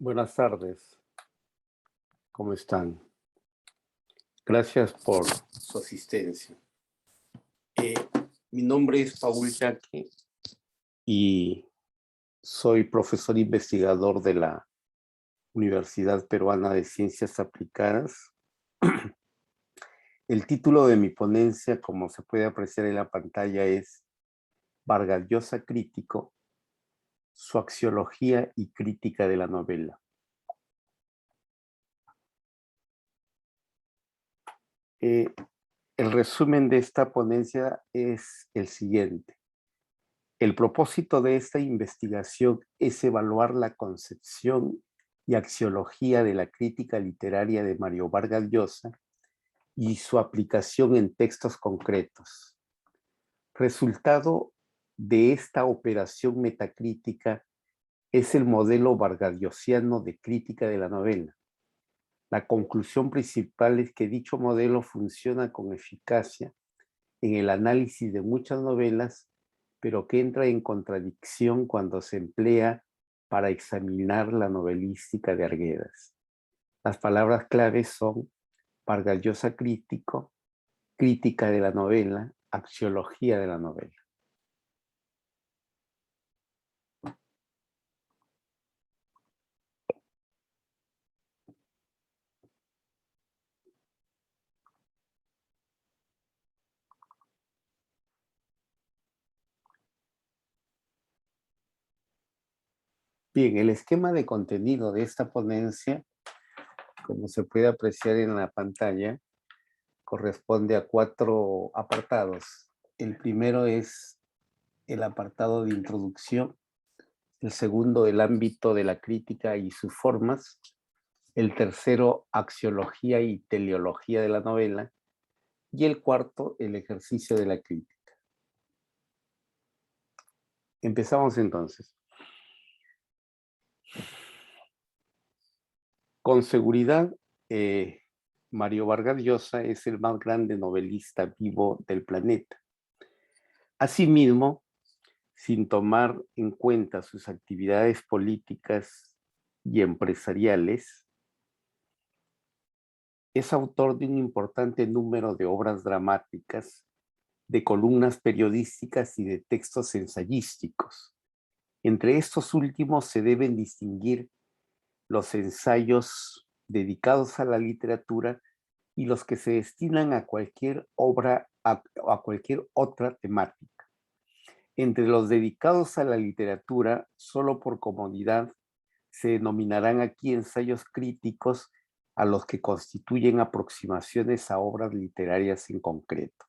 Buenas tardes, ¿cómo están? Gracias por su asistencia. Eh, Mi nombre es Paul Yaque y soy profesor investigador de la Universidad Peruana de Ciencias Aplicadas. El título de mi ponencia, como se puede apreciar en la pantalla, es Vargas Llosa crítico, su axiología y crítica de la novela. El resumen de esta ponencia es el siguiente. El propósito de esta investigación es evaluar la concepción y axiología de la crítica literaria de Mario Vargas Llosa y su aplicación en textos concretos. Resultado de esta operación metacrítica es el modelo vargasllosiano de crítica de la novela. La conclusión principal es que dicho modelo funciona con eficacia en el análisis de muchas novelas, pero que entra en contradicción cuando se emplea para examinar la novelística de Arguedas. Las palabras claves son Vargas Llosa crítico, crítica de la novela, axiología de la novela. Bien, el esquema de contenido de esta ponencia, como se puede apreciar en la pantalla, corresponde a 4 apartados. El primero es el apartado de introducción, el segundo, el ámbito de la crítica y sus formas, el tercero, axiología y teleología de la novela, y el cuarto, el ejercicio de la crítica. Empezamos entonces. Con seguridad, Mario Vargas Llosa es el más grande novelista vivo del planeta. Asimismo, sin tomar en cuenta sus actividades políticas y empresariales, es autor de un importante número de obras dramáticas, de columnas periodísticas y de textos ensayísticos. Entre estos últimos se deben distinguir los ensayos dedicados a la literatura y los que se destinan a cualquier obra, a cualquier otra temática. Entre los dedicados a la literatura, solo por comodidad, se denominarán aquí ensayos críticos a los que constituyen aproximaciones a obras literarias en concreto.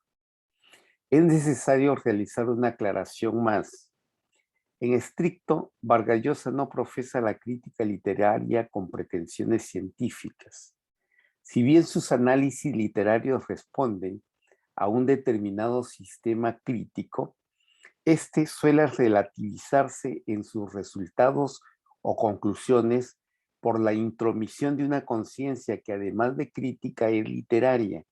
Es necesario realizar una aclaración más. En estricto, Vargas Llosa no profesa la crítica literaria con pretensiones científicas. Si bien sus análisis literarios responden a un determinado sistema crítico, este suele relativizarse en sus resultados o conclusiones por la intromisión de una conciencia que además de crítica es literaria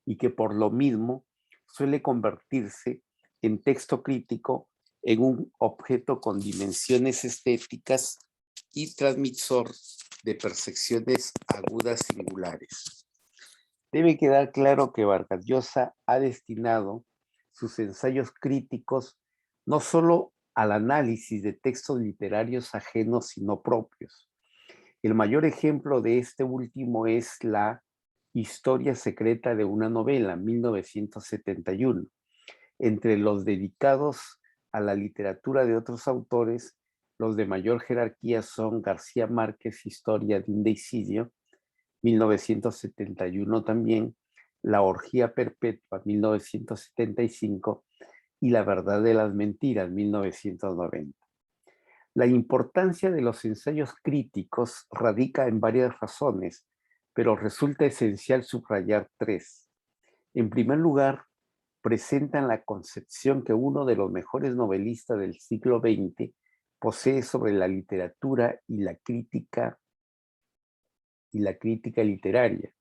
y que por lo mismo suele convertirse en texto crítico en un objeto con dimensiones estéticas y transmisor de percepciones agudas singulares. Debe quedar claro que Vargas Llosa ha destinado sus ensayos críticos no solo al análisis de textos literarios ajenos, sino propios. El mayor ejemplo de este último es la Historia secreta de una novela, 1971. Entre los dedicados a la literatura de otros autores, los de mayor jerarquía son García Márquez, Historia de un deicidio, 1971 también, La orgía perpetua, 1975, y La verdad de las mentiras, 1990. La importancia de los ensayos críticos radica en varias razones, pero resulta esencial subrayar 3. En primer lugar, presentan la concepción que uno de los mejores novelistas del siglo XX posee sobre la literatura y la crítica literaria.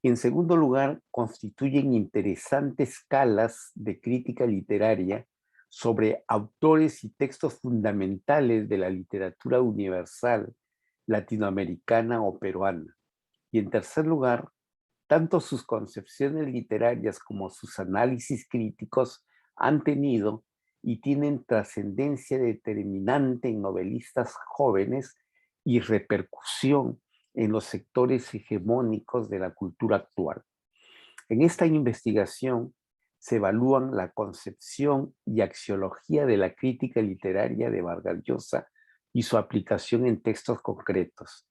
En segundo lugar, constituyen interesantes escalas de crítica literaria sobre autores y textos fundamentales de la literatura universal, latinoamericana o peruana. Y en tercer lugar, tanto sus concepciones literarias como sus análisis críticos han tenido y tienen trascendencia determinante en novelistas jóvenes y repercusión en los sectores hegemónicos de la cultura actual. En esta investigación se evalúan la concepción y axiología de la crítica literaria de Vargas Llosa y su aplicación en textos concretos.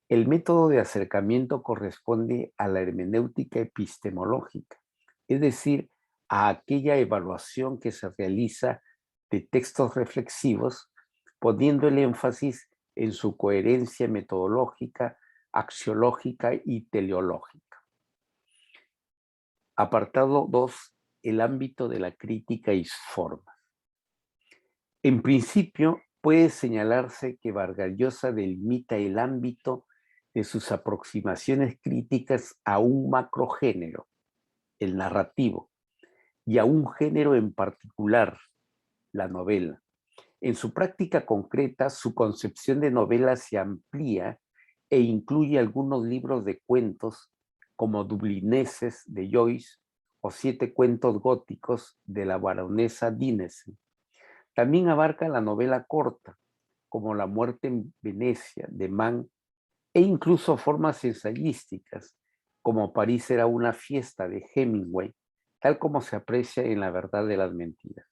El método de acercamiento corresponde a la hermenéutica epistemológica, es decir, a aquella evaluación que se realiza de textos reflexivos, poniendo el énfasis en su coherencia metodológica, axiológica y teleológica. Apartado 2. El ámbito de la crítica y sus formas. En principio, puede señalarse que Vargas Llosa delimita el ámbito de sus aproximaciones críticas a un macrogénero, el narrativo, y a un género en particular, la novela. En su práctica concreta, su concepción de novela se amplía e incluye algunos libros de cuentos como Dublineses de Joyce o 7 cuentos góticos de la baronesa Dinesen. También abarca la novela corta, como La muerte en Venecia de Mann, e incluso formas ensayísticas, como París era una fiesta de Hemingway, tal como se aprecia en La verdad de las mentiras.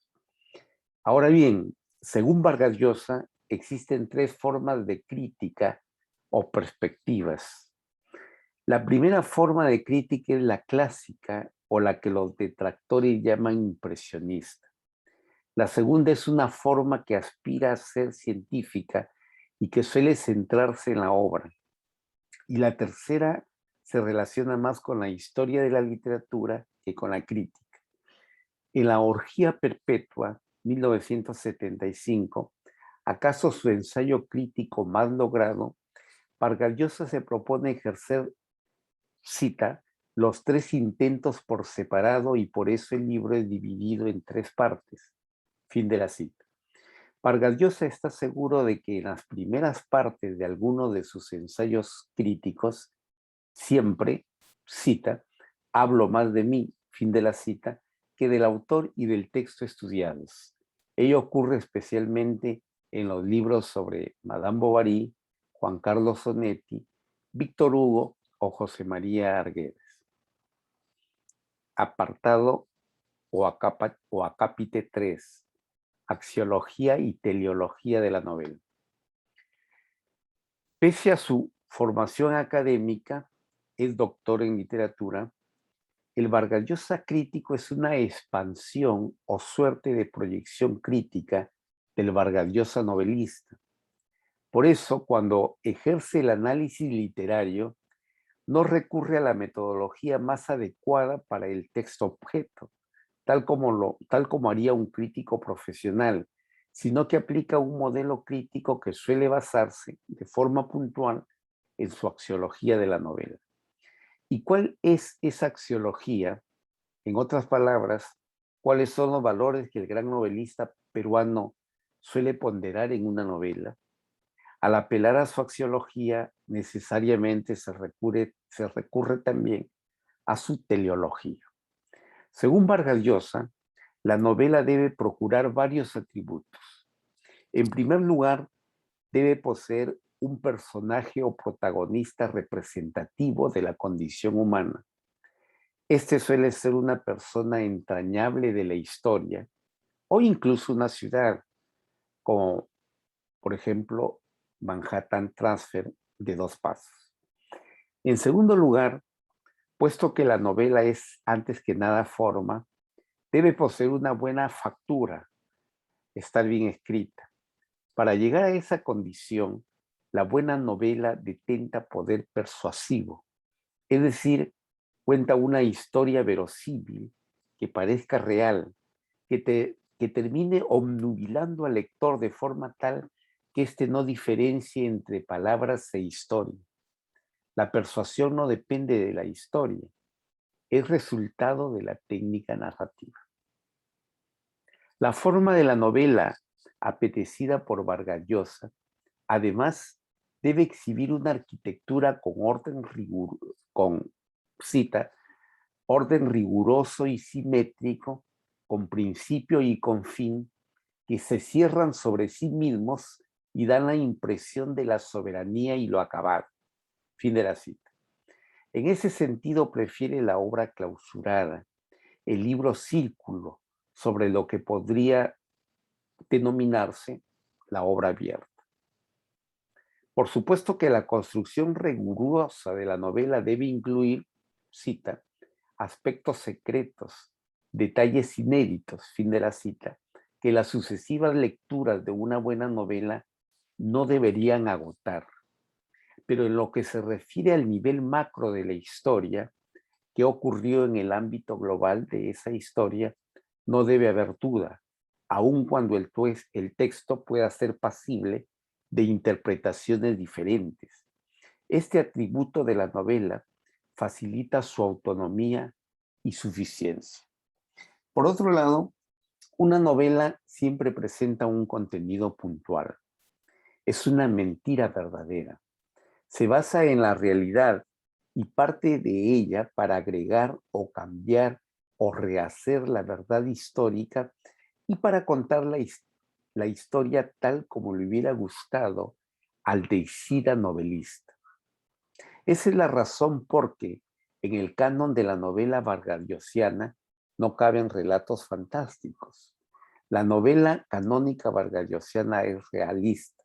Ahora bien, según Vargas Llosa, existen 3 formas de crítica o perspectivas. La primera forma de crítica es la clásica o la que los detractores llaman impresionista. La segunda es una forma que aspira a ser científica y que suele centrarse en la obra. Y la tercera se relaciona más con la historia de la literatura que con la crítica. En La orgía perpetua, 1975, acaso su ensayo crítico más logrado, Vargas Llosa se propone ejercer, cita, los 3 intentos por separado y por eso el libro es dividido en 3 partes. Fin de la cita. Vargas Llosa está seguro de que en las primeras partes de alguno de sus ensayos críticos, siempre, cita, hablo más de mí, fin de la cita, que del autor y del texto estudiados. Ello ocurre especialmente en los libros sobre Madame Bovary, Juan Carlos Onetti, Víctor Hugo o José María Arguedas. Apartado o acápite 3. Axiología y teleología de la novela. Pese a su formación académica, es doctor en literatura. El Vargas Llosa crítico es una expansión o suerte de proyección crítica del Vargas Llosa novelista. Por eso, cuando ejerce el análisis literario, no recurre a la metodología más adecuada para el texto objeto, tal como haría un crítico profesional, sino que aplica un modelo crítico que suele basarse de forma puntual en su axiología de la novela. ¿Y cuál es esa axiología? En otras palabras, ¿cuáles son los valores que el gran novelista peruano suele ponderar en una novela? Al apelar a su axiología, necesariamente se recurre también a su teleología. Según Vargas Llosa, la novela debe procurar varios atributos. En primer lugar, debe poseer un personaje o protagonista representativo de la condición humana. Este suele ser una persona entrañable de la historia o incluso una ciudad, como por ejemplo Manhattan Transfer de 2 pasos. En segundo lugar, puesto que la novela es antes que nada forma, debe poseer una buena factura, estar bien escrita. Para llegar a esa condición, la buena novela detenta poder persuasivo, es decir, cuenta una historia verosímil que parezca real, que termine obnubilando al lector de forma tal que éste no diferencie entre palabras e historia. La persuasión no depende de la historia, es resultado de la técnica narrativa. La forma de la novela apetecida por Vargas Llosa, además debe exhibir una arquitectura con orden cita, orden riguroso y simétrico, con principio y con fin, que se cierran sobre sí mismos y dan la impresión de la soberanía y lo acabado. Fin de la cita. En ese sentido prefiere la obra clausurada, el libro círculo, sobre lo que podría denominarse la obra abierta. Por supuesto que la construcción rigurosa de la novela debe incluir, cita, aspectos secretos, detalles inéditos, fin de la cita, que las sucesivas lecturas de una buena novela no deberían agotar. Pero en lo que se refiere al nivel macro de la historia, qué ocurrió en el ámbito global de esa historia, no debe haber duda, aun cuando el texto pueda ser pasible de interpretaciones diferentes. Este atributo de la novela facilita su autonomía y suficiencia. Por otro lado, una novela siempre presenta un contenido puntual. Es una mentira verdadera. Se basa en la realidad y parte de ella para agregar o cambiar o rehacer la verdad histórica y para contar la historia tal como le hubiera gustado al deicida novelista. Esa es la razón por que en el canon de la novela vargallosiana no caben relatos fantásticos. La novela canónica vargallosiana es realista.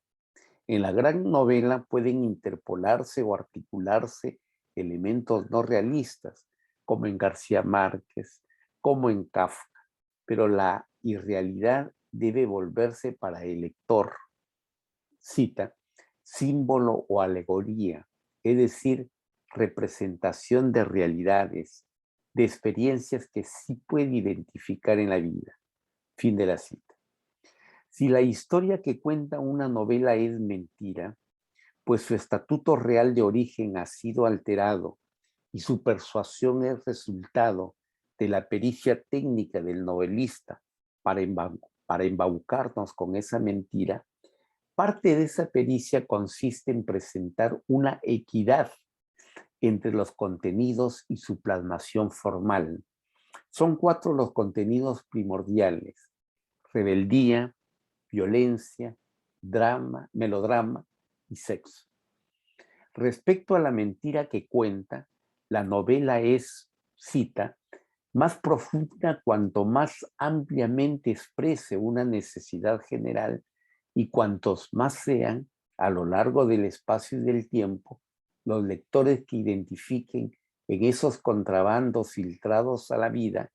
En la gran novela pueden interpolarse o articularse elementos no realistas, como en García Márquez, como en Kafka, pero la irrealidad debe volverse para el lector, cita, símbolo o alegoría, es decir, representación de realidades, de experiencias que sí puede identificar en la vida. Fin de la cita. Si la historia que cuenta una novela es mentira, pues su estatuto real de origen ha sido alterado y su persuasión es resultado de la pericia técnica del novelista para embaucarnos con esa mentira, parte de esa pericia consiste en presentar una equidad entre los contenidos y su plasmación formal. Son 4 los contenidos primordiales: rebeldía, violencia, drama, melodrama y sexo. Respecto a la mentira que cuenta, la novela es, cita, más profunda cuanto más ampliamente exprese una necesidad general y cuantos más sean, a lo largo del espacio y del tiempo, los lectores que identifiquen en esos contrabandos filtrados a la vida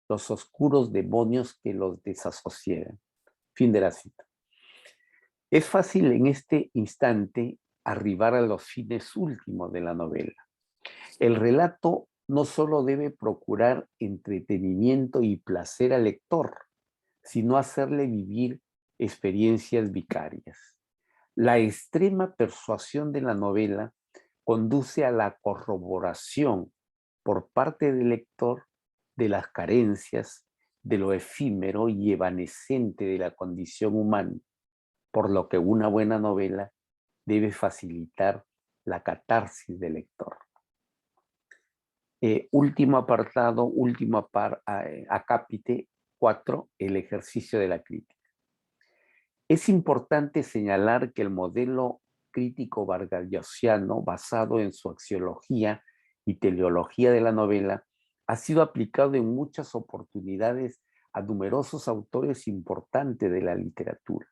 los oscuros demonios que los desasosiegan. Fin de la cita. Es fácil en este instante arribar a los fines últimos de la novela. El relato no solo debe procurar entretenimiento y placer al lector, sino hacerle vivir experiencias vicarias. La extrema persuasión de la novela conduce a la corroboración por parte del lector de las carencias, de lo efímero y evanescente de la condición humana, por lo que una buena novela debe facilitar la catarsis del lector. Último apartado, acápite 4, el ejercicio de la crítica. Es importante señalar que el modelo crítico vargallosiano, basado en su axiología y teleología de la novela, ha sido aplicado en muchas oportunidades a numerosos autores importantes de la literatura,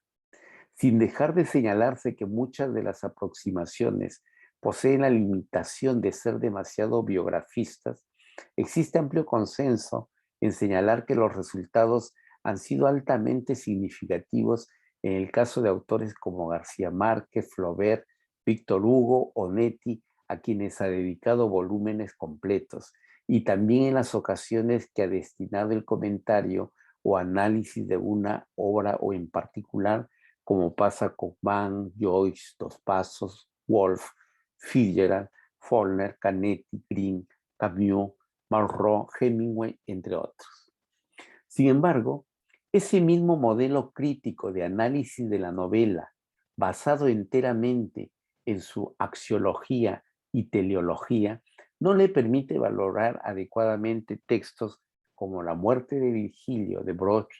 sin dejar de señalarse que muchas de las aproximaciones poseen la limitación de ser demasiado biografistas. Existe amplio consenso en señalar que los resultados han sido altamente significativos en el caso de autores como García Márquez, Flaubert, Víctor Hugo, Onetti, a quienes ha dedicado volúmenes completos, y también en las ocasiones que ha destinado el comentario o análisis de una obra o en particular, como pasa con Mann, Joyce, Dos Passos, Woolf, Fitzgerald, Faulkner, Canetti, Green, Camus, Malraux, Hemingway, entre otros. Sin embargo, ese mismo modelo crítico de análisis de la novela, basado enteramente en su axiología y teleología, no le permite valorar adecuadamente textos como La muerte de Virgilio de Broch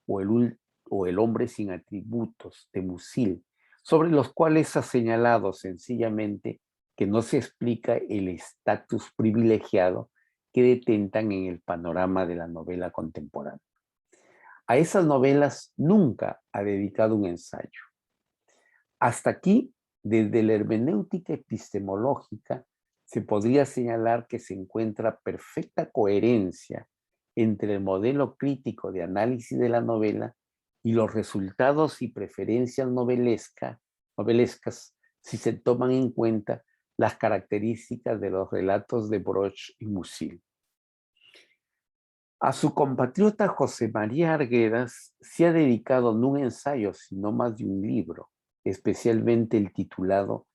o El hombre sin atributos de Musil, sobre los cuales ha señalado sencillamente que no se explica el estatus privilegiado que detentan en el panorama de la novela contemporánea. A esas novelas nunca ha dedicado un ensayo. Hasta aquí, desde la hermenéutica epistemológica, se podría señalar que se encuentra perfecta coherencia entre el modelo crítico de análisis de la novela y los resultados y preferencias novelescas si se toman en cuenta las características de los relatos de Broch y Musil. A su compatriota José María Arguedas se ha dedicado no un ensayo, sino más de un libro, especialmente el titulado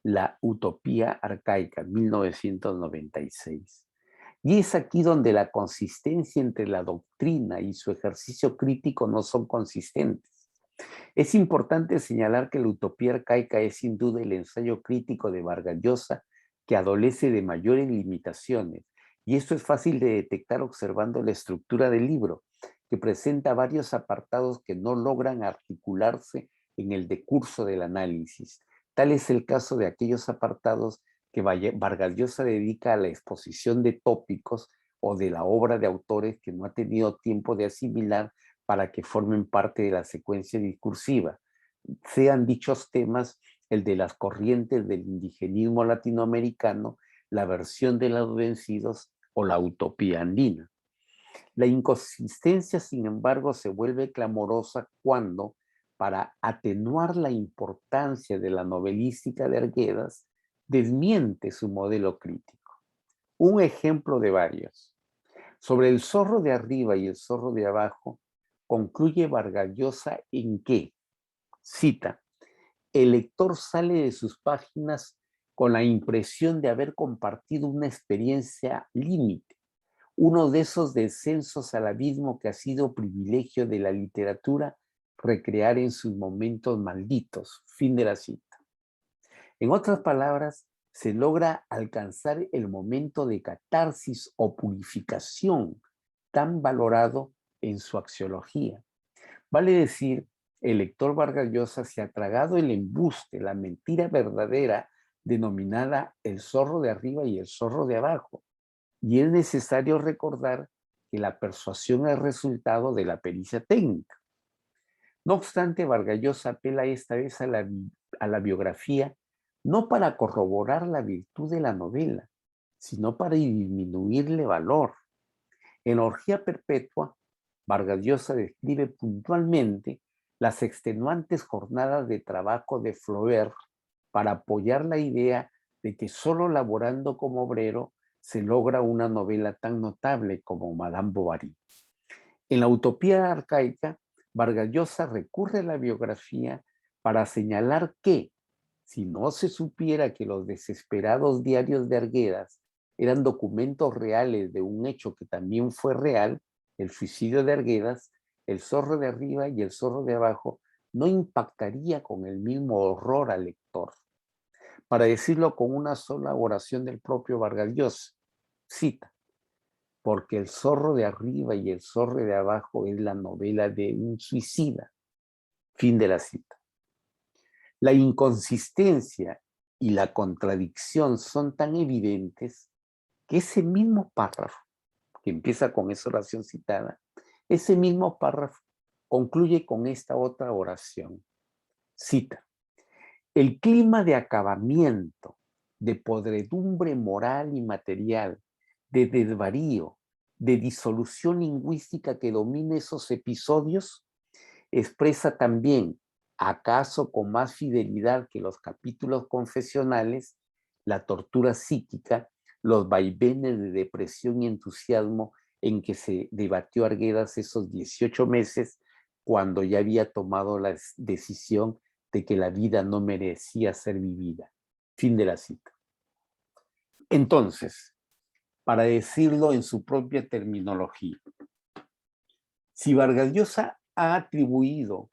La Utopía Arcaica, 1996. Y es aquí donde la consistencia entre la doctrina y su ejercicio crítico no son consistentes. Es importante señalar que la Utopía Arcaica es sin duda el ensayo crítico de Vargas Llosa que adolece de mayores limitaciones, y esto es fácil de detectar observando la estructura del libro, que presenta varios apartados que no logran articularse en el decurso del análisis. Tal es el caso de aquellos apartados que Vargas Llosa dedica a la exposición de tópicos o de la obra de autores que no ha tenido tiempo de asimilar para que formen parte de la secuencia discursiva. Sean dichos temas el de las corrientes del indigenismo latinoamericano, la versión de los vencidos o la utopía andina. La inconsistencia, sin embargo, se vuelve clamorosa cuando, para atenuar la importancia de la novelística de Arguedas, desmiente su modelo crítico. Un ejemplo de varios. Sobre el zorro de arriba y el zorro de abajo, concluye Vargas Llosa en que, cita, el lector sale de sus páginas con la impresión de haber compartido una experiencia límite, uno de esos descensos al abismo que ha sido privilegio de la literatura recrear en sus momentos malditos. Fin de la cita. En otras palabras, se logra alcanzar el momento de catarsis o purificación tan valorado en su axiología. Vale decir, el lector Vargas Llosa se ha tragado el embuste, la mentira verdadera denominada el zorro de arriba y el zorro de abajo. Y es necesario recordar que la persuasión es resultado de la pericia técnica. No obstante, Vargas Llosa apela esta vez a la biografía no para corroborar la virtud de la novela, sino para disminuirle valor. En Orgía Perpetua, Vargas Llosa describe puntualmente las extenuantes jornadas de trabajo de Flaubert para apoyar la idea de que solo laborando como obrero se logra una novela tan notable como Madame Bovary. En la Utopía Arcaica, Vargas Llosa recurre a la biografía para señalar que, si no se supiera que los desesperados diarios de Arguedas eran documentos reales de un hecho que también fue real, el suicidio de Arguedas, el zorro de arriba y el zorro de abajo no impactaría con el mismo horror al lector. Para decirlo con una sola oración del propio Vargas Llosa, cita, porque el zorro de arriba y el zorro de abajo es la novela de un suicida. Fin de la cita. La inconsistencia y la contradicción son tan evidentes que ese mismo párrafo, que empieza con esa oración citada, ese mismo párrafo concluye con esta otra oración. Cita, el clima de acabamiento, de podredumbre moral y material, de desvarío, de disolución lingüística que domina esos episodios, expresa también, acaso con más fidelidad que los capítulos confesionales, la tortura psíquica, los vaivenes de depresión y entusiasmo en que se debatió Arguedas esos 18 meses cuando ya había tomado la decisión de que la vida no merecía ser vivida. Fin de la cita. Entonces, para decirlo en su propia terminología, si Vargas Llosa ha atribuido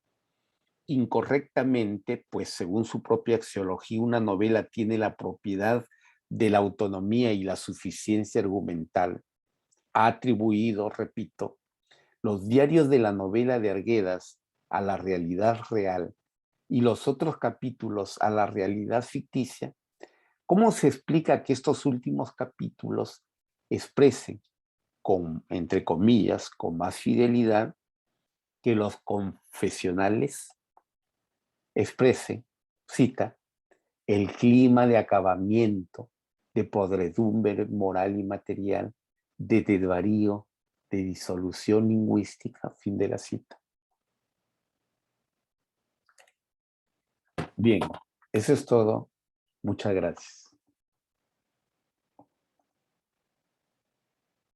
incorrectamente, pues según su propia axiología, una novela tiene la propiedad de la autonomía y la suficiencia argumental, ha atribuido, repito, los diarios de la novela de Arguedas a la realidad real y los otros capítulos a la realidad ficticia, ¿cómo se explica que estos últimos capítulos expresen, con, entre comillas, con más fidelidad que los confesionales expresen, cita, el clima de acabamiento, de podredumbre moral y material, de desvarío, de disolución lingüística, fin de la cita? Bien, eso es todo. Muchas gracias.